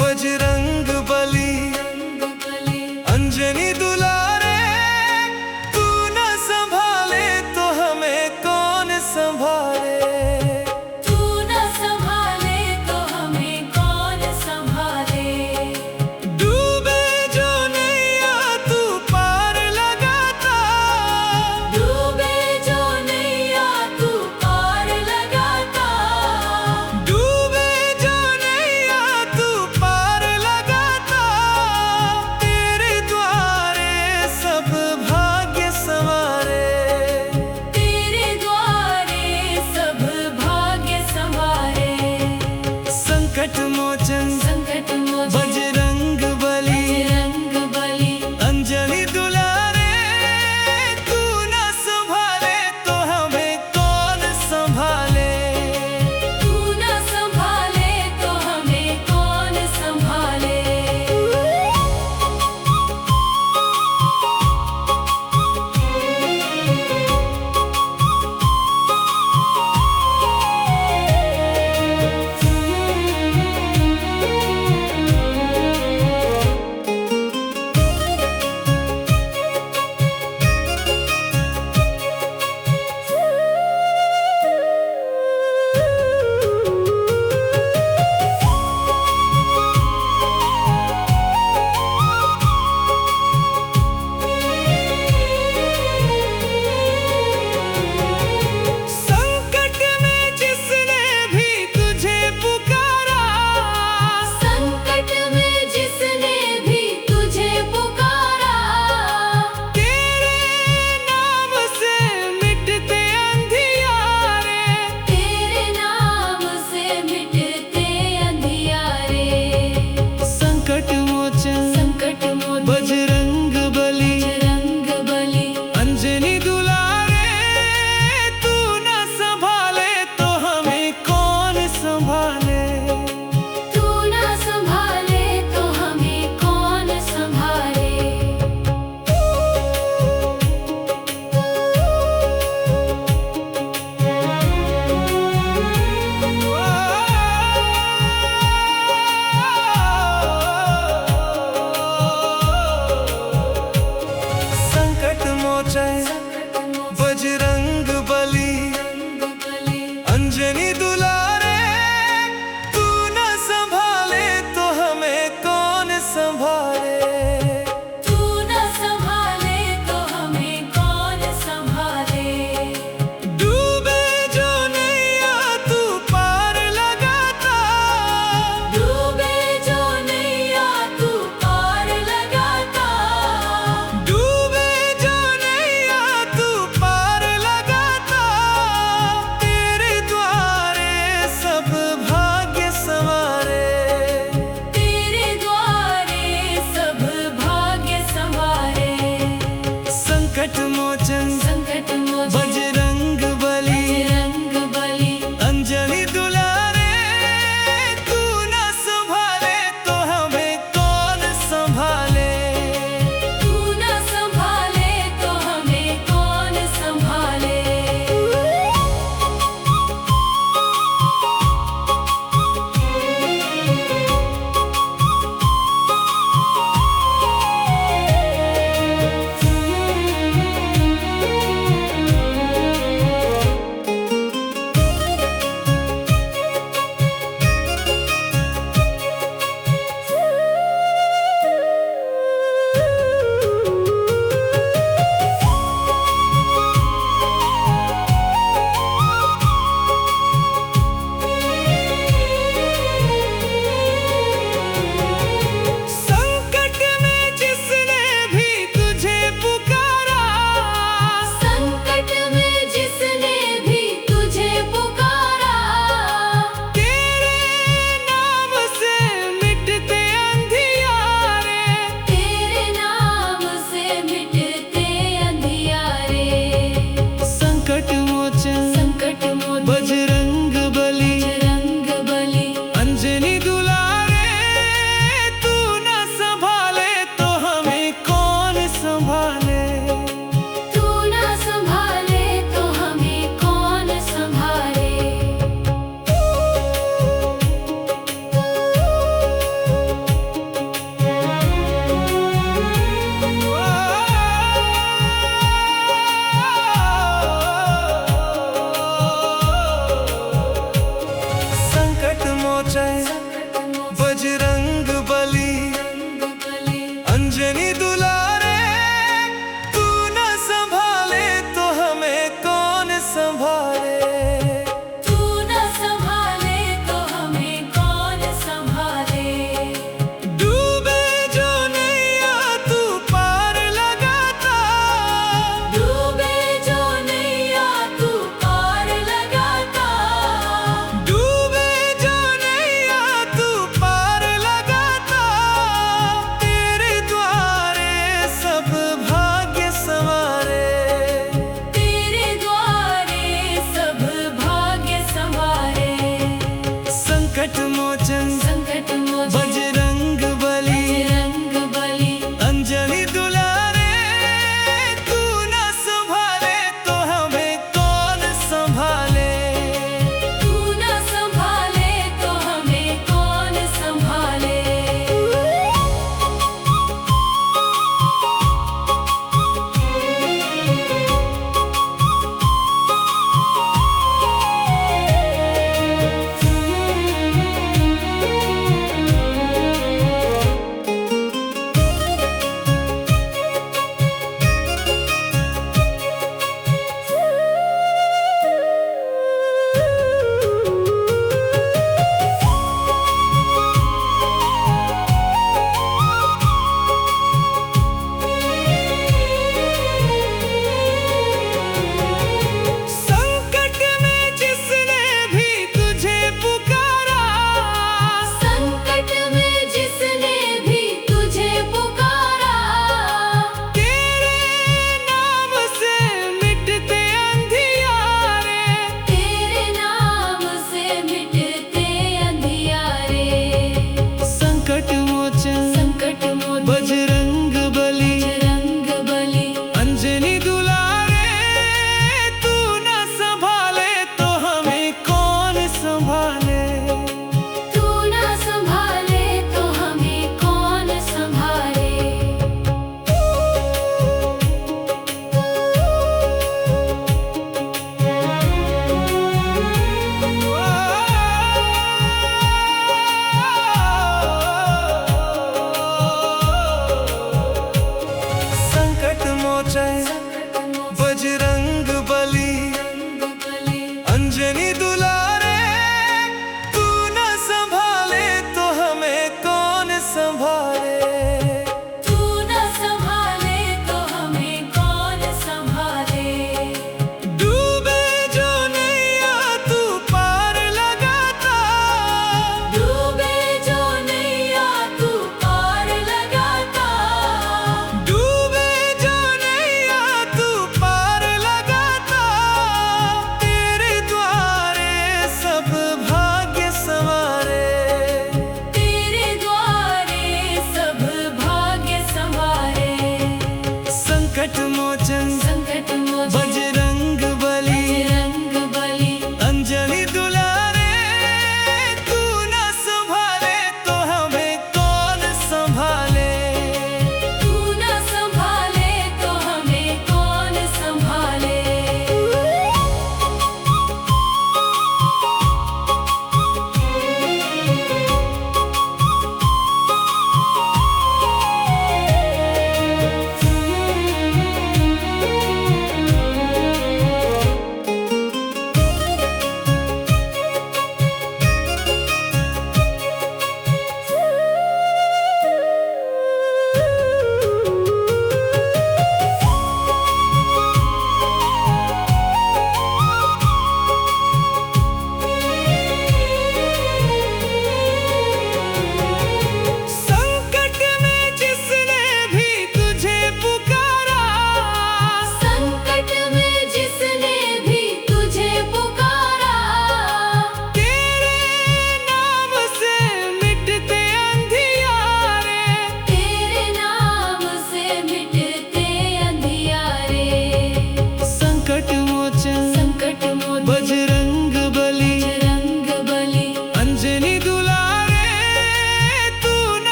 बजरंग बली अंजनी दुलारे, तू न संभाले तो हमें कौन संभाले। तू न संभाले तो हमें कौन संभाले। डूबे जो नैया तू पार लगाता, डूबे जो नैया तू पार लगाता। डूबे जो नैया तू पार लगाता। तेरे द्वारे सब भाग्य संवारे, तेरे द्वारे सब भाग्य संवारे। संकट मोचन संकट मोचन बजरंग बली बजरंग बली अंजनी दुलारे, तू न संभाले तो हमें कौन संभाले। तू न संभाले तो हमें कौन संभाले। संकट में जिसने भी तुझे पुकारा, संकट में जिसने भी तुझे पुकारा। तेरे नाम से मिटते अंधियारे। तेरे नाम से मिटते अंधियारे। संकट मोचन संकट मोचन बजरंग बली बजरंग बली अंजनी दुलारे, तू न संभाले तो हमें कौन संभाले। तू न संभाले तो हमें कौन संभाले। संकट मोचन बजरंग बली अंजनी दुलारे, तू न संभाले तो हमें कौन संभाले। तू न संभाले तो हमें कौन संभाले। डूबे जो नैया तू पार लगाता, डूबे जो नैया तू पार लगाता। डूबे जो नैया तू पार लगाता। तेरे द्वारे सब भाग्य संवारे, तेरे द्वारे सब भाग्य संवारे। संकट मोचन संकट मोचन बजरंग बली बजरंग बली अंजनी दुलारे, तू न संभाले तो हमें कौन संभाले। तू न संभाले तो हमें कौन संभाले। अंजनी दुलारे, तू न संभाले तो हमें कौन संभाले। तू न संभाले तो हमें कौन संभाले। डूबे जो नैया तू पार लगाता, डूबे जो नैया तू पार लगाता। डूबे जो नैया तू पार लगाता। तेरे द्वारे सब भाग्य संवारे, तेरे द्वारे सब भाग्य संवारे। संकट मोचन संकट मोचन बजरंग बली, बजरंग बली। अंजनी दुलारे, तू न संभाले तो हमें कौन संभाले। तू न संभाले तो हमें कौन संभाले।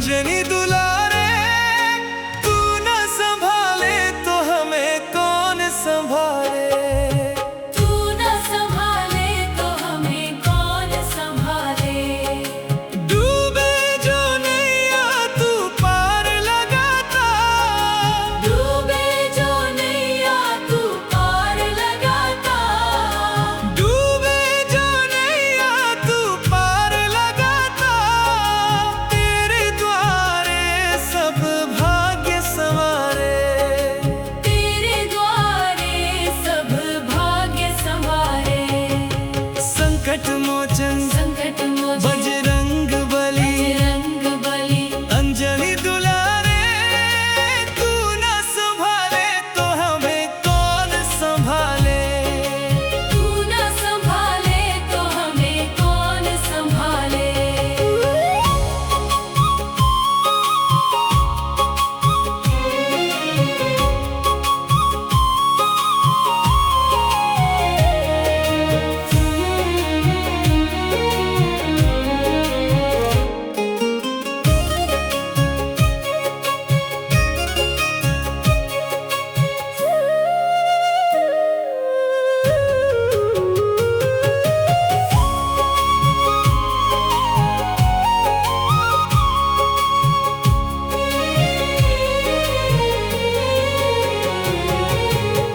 अंजनी दुलारे, तू न संभाले तो हमें कौन संभाले। तू न संभाले तो हमें कौन संभाले। डूबे जो नैया तू पार लगाता, डूबे जो नैया तू पार लगाता। डूबे जो नैया तू पार लगाता। तेरे द्वारे सब भाग्य संवारे, तेरे द्वारे सब भाग्य संवारे। संकट मोचन संकट मोचन बजरंग बली, बजरंग बली। अंजनी दुलारे, तू न संभाले तो हमें कौन संभाले। तू न संभाले तो हमें कौन संभाले।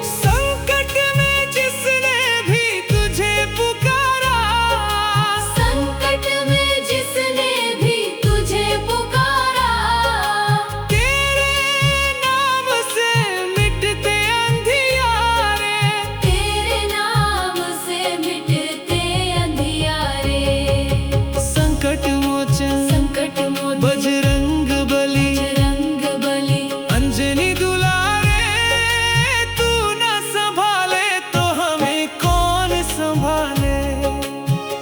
संकट में जिसने भी तुझे पुकारा, संकट में जिसने भी तुझे पुकारा। तेरे नाम से मिटते अंधियारे। तेरे नाम से मिटते अंधियारे। संकट मोचन संकट मोचन बजरंग बली, बजरंग बली। अंजनी दुलारे, तू न संभाले तो हमें कौन संभाले।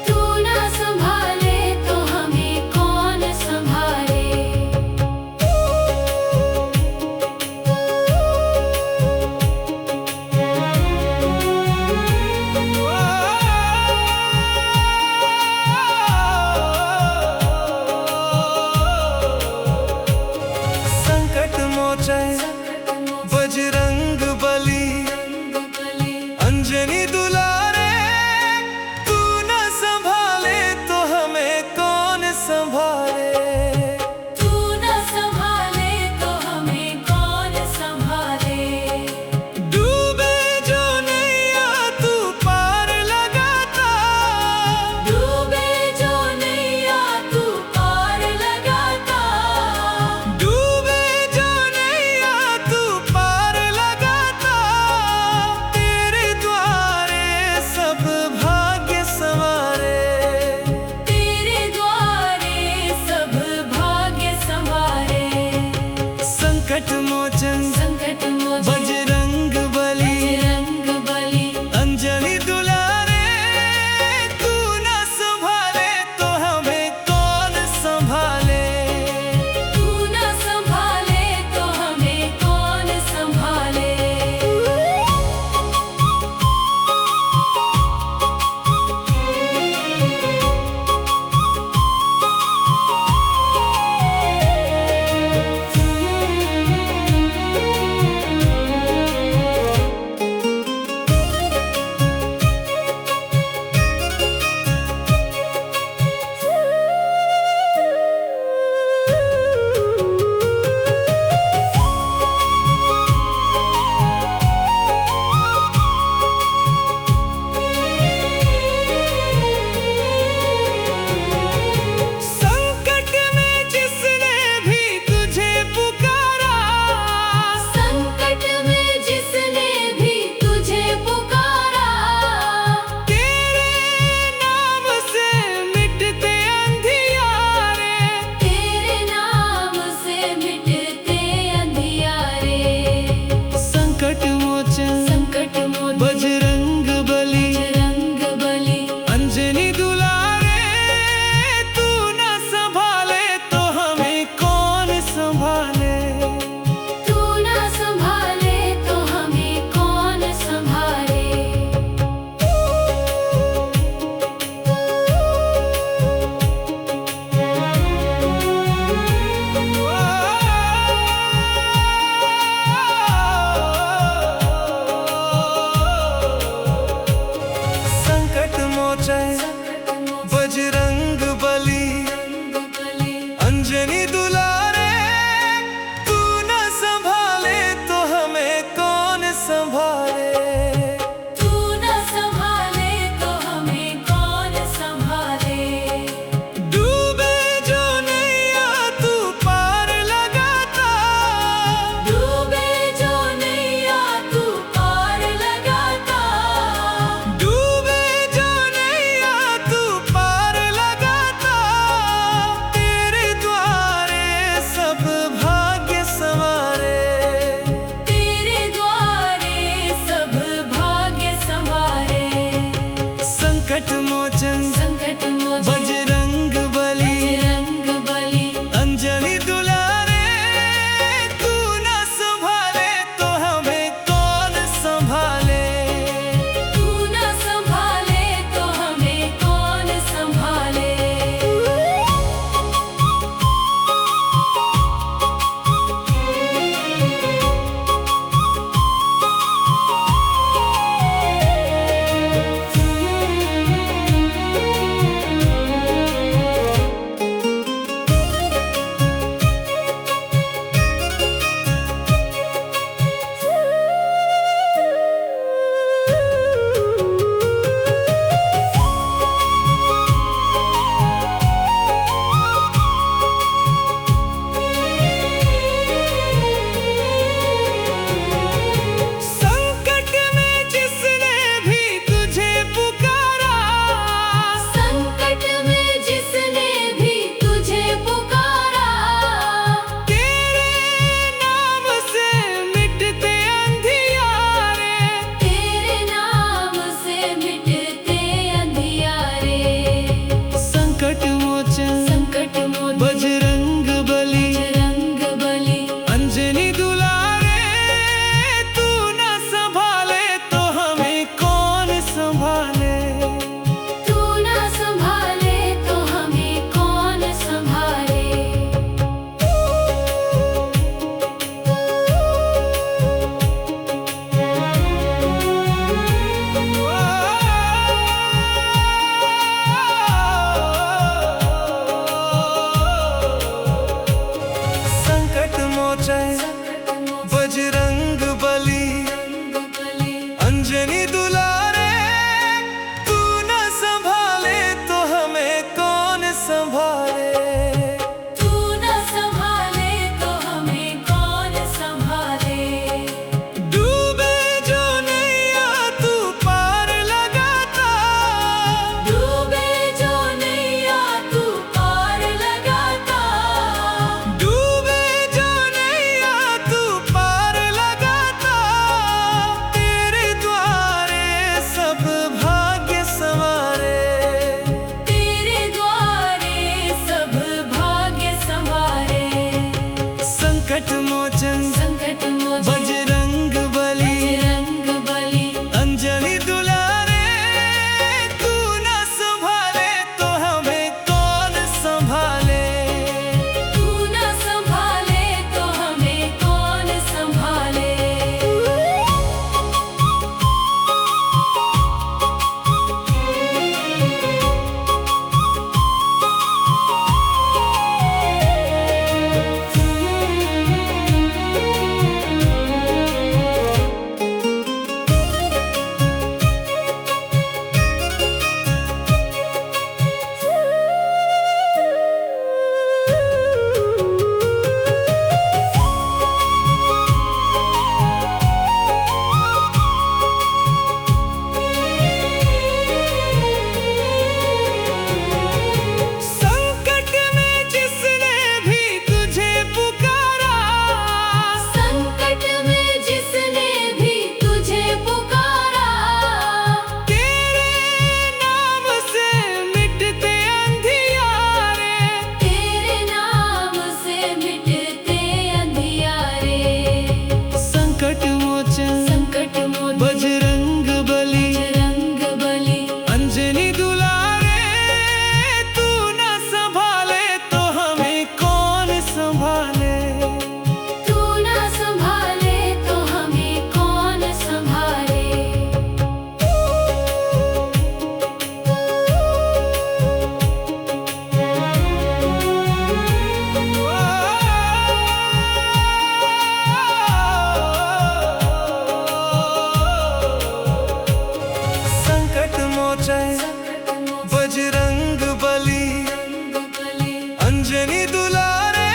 तू न संभाले तो हमें कौन संभाले। संकट मोचन बजरंग बली, अंजनी दुलारे, तू न संभाले तो हमें कौन संभाले। तू न संभाले तो हमें कौन संभाले। डूबे जो नैया तू पार लगाता, डूबे जो नैया तू पार लगाता। डूबे जो नैया तू पार लगाता। तेरे द्वारे सब भाग्य संवारे, तेरे द्वारे सब भाग्य संवारे। संकट मोचन संकट मोचन बजरंग बली, बजरंग बली। अंजनी दुलारे, तू न संभाले तो हमें कौन संभाले। तू न संभाले तो हमें कौन संभाले। मोचन बजरंग बली अंजनी दुलारे, तू न संभाले तो हमें कौन संभाले। तू न संभाले तो हमें कौन संभाले। डूबे जो नैया तू पार लगाता, डूबे जो नैया तू पार लगाता। डूबे जो नैया तू पार लगाता। तेरे द्वारे सब भाग्य संवारे, तेरे द्वारे सब भाग्य संवारे। संकट मोचन संकट मोचन बजरंग बली बजरंग बली अंजनी दुलारे, तू न संभाले तो हमें कौन संभाले। तू न संभाले तो हमें कौन संभाले। संकट में जिसने भी तुझे पुकारा, संकट में जिसने भी तुझे पुकारा। तेरे नाम से मिटते अंधियारे। तेरे नाम से मिटते अंधियारे। संकट मोचन संकट मोचन बजरंग बली बजरंग बली अंजनी दुलारे, तू न संभाले तो हमें कौन संभाले। तू न संभाले तो हमें कौन संभाले। संकट मोचन बजरंग बली अंजनी दुलारे,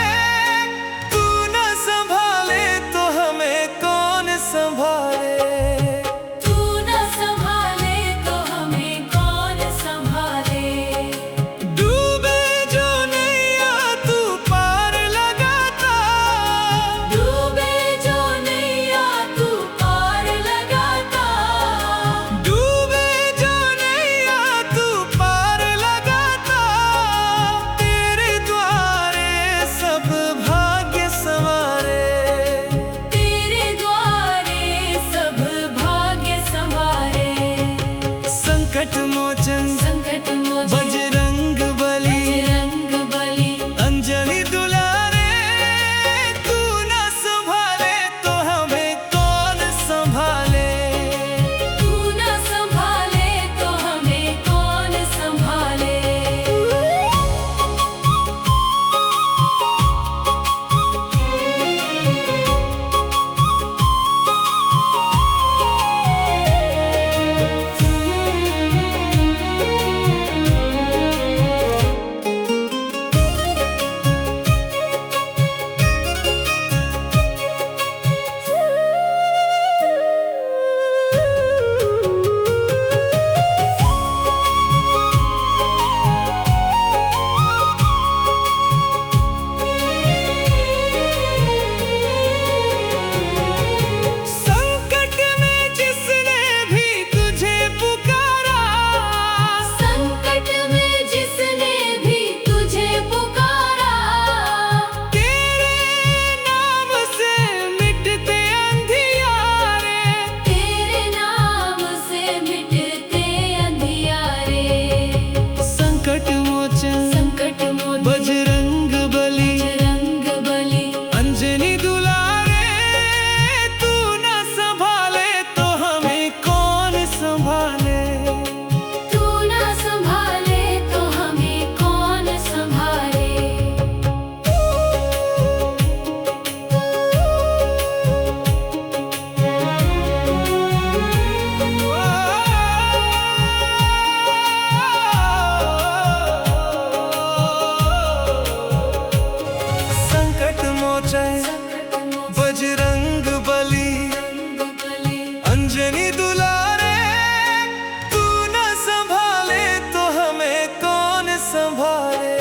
मोचे बजरंग बली अंजनी दुलारे, तू न संभाले तो हमें कौन संभाले।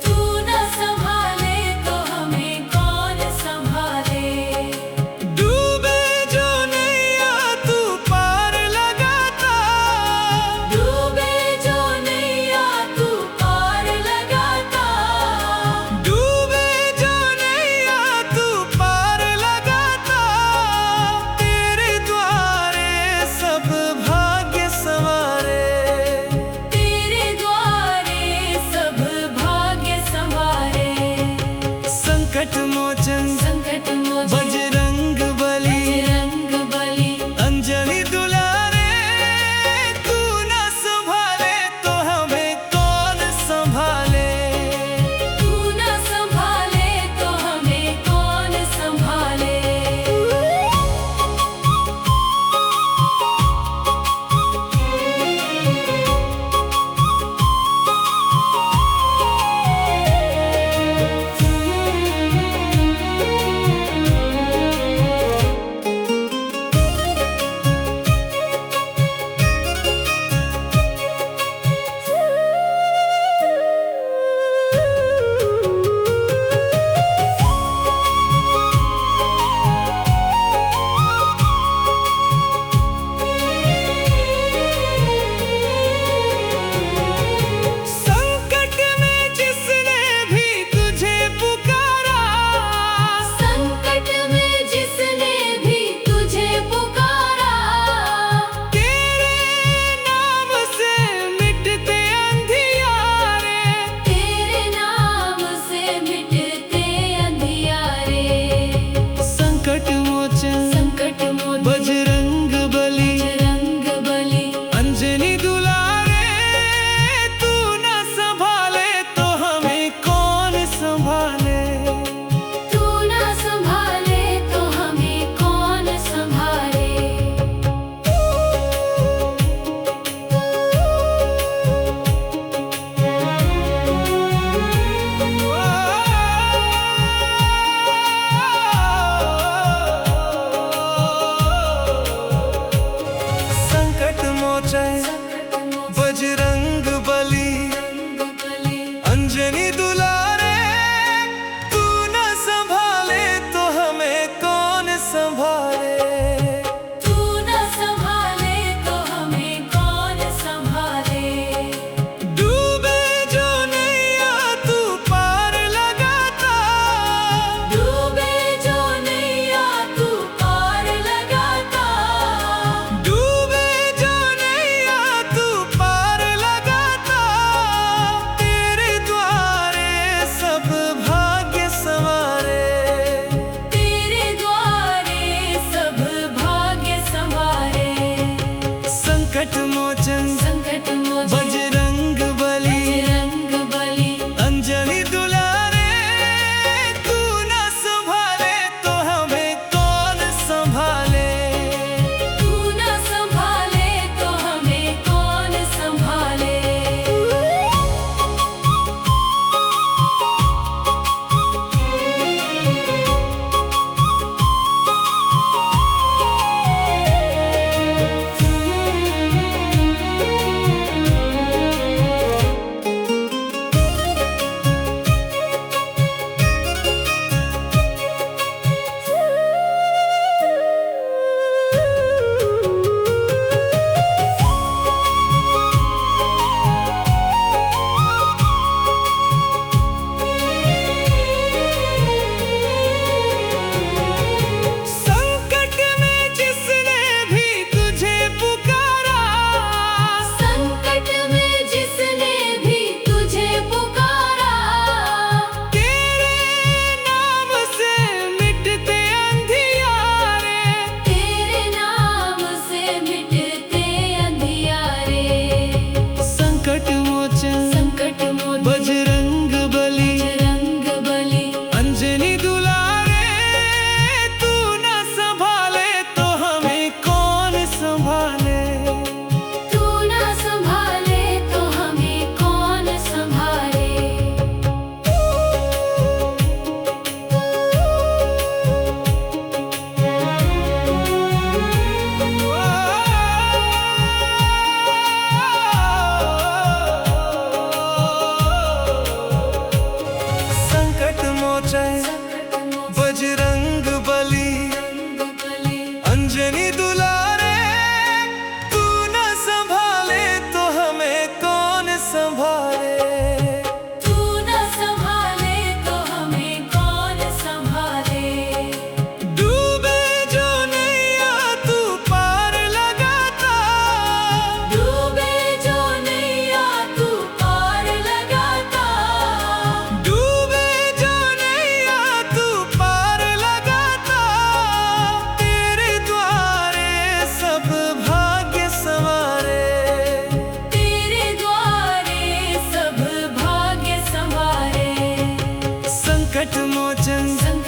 तू न संभाले तो हमें कौन संभाले। डूबे जो नैया तू पार लगाता, डूबे जो नैया तू पार लगाता। डूबे जो नैया तू पार लगाता। तेरे द्वारे सब भाग्य संवारे, तेरे द्वारे सब भाग्य संवारे। संकट मोचन संकट मोचन बजरंग बली बजरंग बली अंजनी दुलारे, तू न संभाले तो हमें कौन संभाले। तू न संभाले तो हमें कौन संभाले। संकट में जिसने भी तुझे पुकारा, संकट में जिसने भी तुझे पुकारा। तेरे नाम से मिटते अंधियारे। तेरे नाम से मिटते अंधियारे। संकट मोचन संकट मोचन बजरंग बली बजरंग बली अंजनी दुलारे, तू न संभाले तो हमें कौन संभाले। तू न संभाले तो हमें कौन संभाले। संकट मोचे बजरंग बली अंजनी दुलारे, तू न संभाले तो हमें कौन संभाले। तू न संभाले तो हमें कौन संभाले। डूबे जो नैया तू पार लगाता, डूबे जो नैया तू पार लगाता। डूबे जो नैया तू पार लगाता। तेरे द्वारे सब भाग्य संवारे, तेरे द्वारे सब भाग्य संवारे। संकट मोचन संकट मोचन बजरंग बली बजरंग बली अंजनी दुलारे, तू न संभाले तो हमें कौन संभाले। तू न संभाले तो हमें कौन संभाले। मोचन।